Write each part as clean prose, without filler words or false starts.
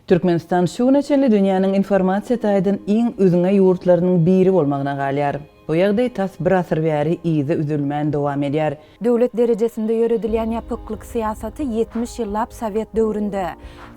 Türkmenistan şu neçeli dünyanın informasiya taýdan iň üzüňe ýurtlarynyň biri bolmagyna galýar. Bu ýagdaý tas bir asyr bäri iýde üzülmän dowam edýär. Döwlet derejesinde ýöredilýän ýapyklyk siýasaty 70 ýyllap Sowet döwründe,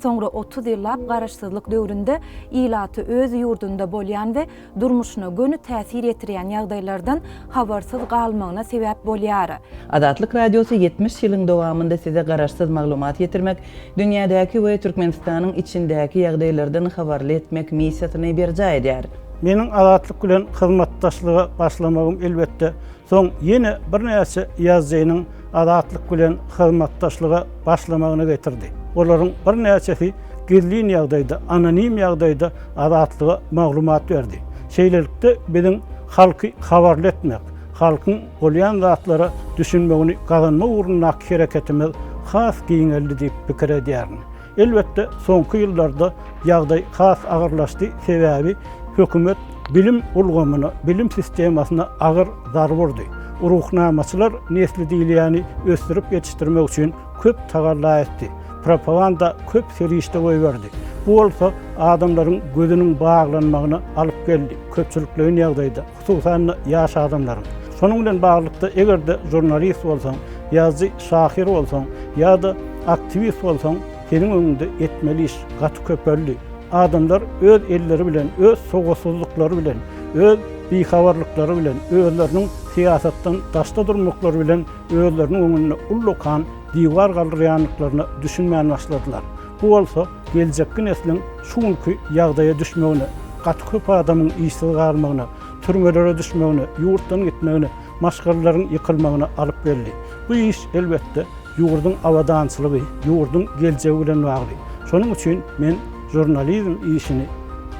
soňra 30 ýyllap garaşsyzlyk döwründe ilaty öz ýurdunda bolýan we durmuşyna göni täsir etdirýän ýagdaýlardan habarsyz galmagyna sebäp bolýar. Adatlyk radiosu 70 ýylyň dowamında size garaşsyz maglumat ýetirmek, dünýädäki we Türkmenistanyň içindäki ýagdaýlardan habarly etmek missiýasyny berja edýär. Menin adatlyk bilen hyzmatdaşlyga başlamagym elbetde soň ýene bir näçe ýazgynyň adatlyk bilen hyzmatdaşlyga başlamagyna getirdi. Olaryň bir näçesi gizlin ýagdaýda, anonim ýagdaýda adatlyga maglumat berdi. Şeýlelikde biziň halky habarly etmek, halkyň bolýan zatlara düşünmegini gazanma ugrundaky hereketimiz has giňeldi diýip pikir edýärin. Elbetde soňky ýyllarda ýagdaý has agyrlaşdy, sebäbi hökümet bilim ulgamyny, bilim sistemasyna agyr zar berdi. Ruhnamaçylar nesli diýilýäni ösdürip ýetişdirmek üçin köp tagalla etdi. Propaganda köp serişde goý berdi. Bu bolsa adamlaryň gözüniň baglanmagyna alyp geldi. Köpçüliklerin ýagdaýda, hususan ýaş adamlaryň. Şonuň bilen baglykda egerde jurnalist bolsaň, ýazgy şahyr bolsaň, ýa-da aktivist bolsaň, senin öňünde etmeli iş gaty köpelli. Adamlar öz elleri bilen, öz soğusuzlukları bilen, öz bihavarlıkları bilen, özlerinin siyasattan daşta durmaklary bilen, özlerinin öňünde ullukan diýwar galyrýanlyklaryny düşünmän başladylar. Bu bolsa geljekki neslin şuňky ýagdaýa düşmegini, gaty köp adamyň iýsiz galmagyna, türmelere düşmegini, ýurtdan gitmegini, maşgalaryň ýykylmagyna alyp geldi. Bu iş elbetde ýurdun awadançylygy, ýurdun geljegi bilen bagly. Şonuň üçin men jurnalizm işini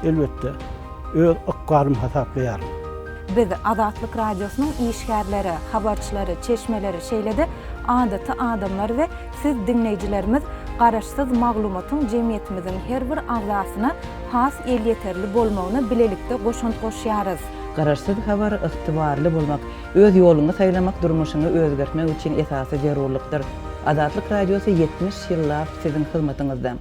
elbette öz ıkgarım hasaplayar. Biz Adatlyk radiosynyň işgärleri, habarçylary, çeşmeleri şeýlede adaty adamlar we siz dinleýijilerimiz garaşsyz maglumatyň jemgyýetimiziň her bir agzasyna has el ýeterli bolmagyny bilelikde goşunt goşýarys. Garaşsyz habar ygtybarly bolmak, öz ýoluňy saýlamak, durmuşyny özgertmek üçin esasy zarurlykdyr. Adatlyk radiosu 70 ýyllap siziň hyzmatyňyzda.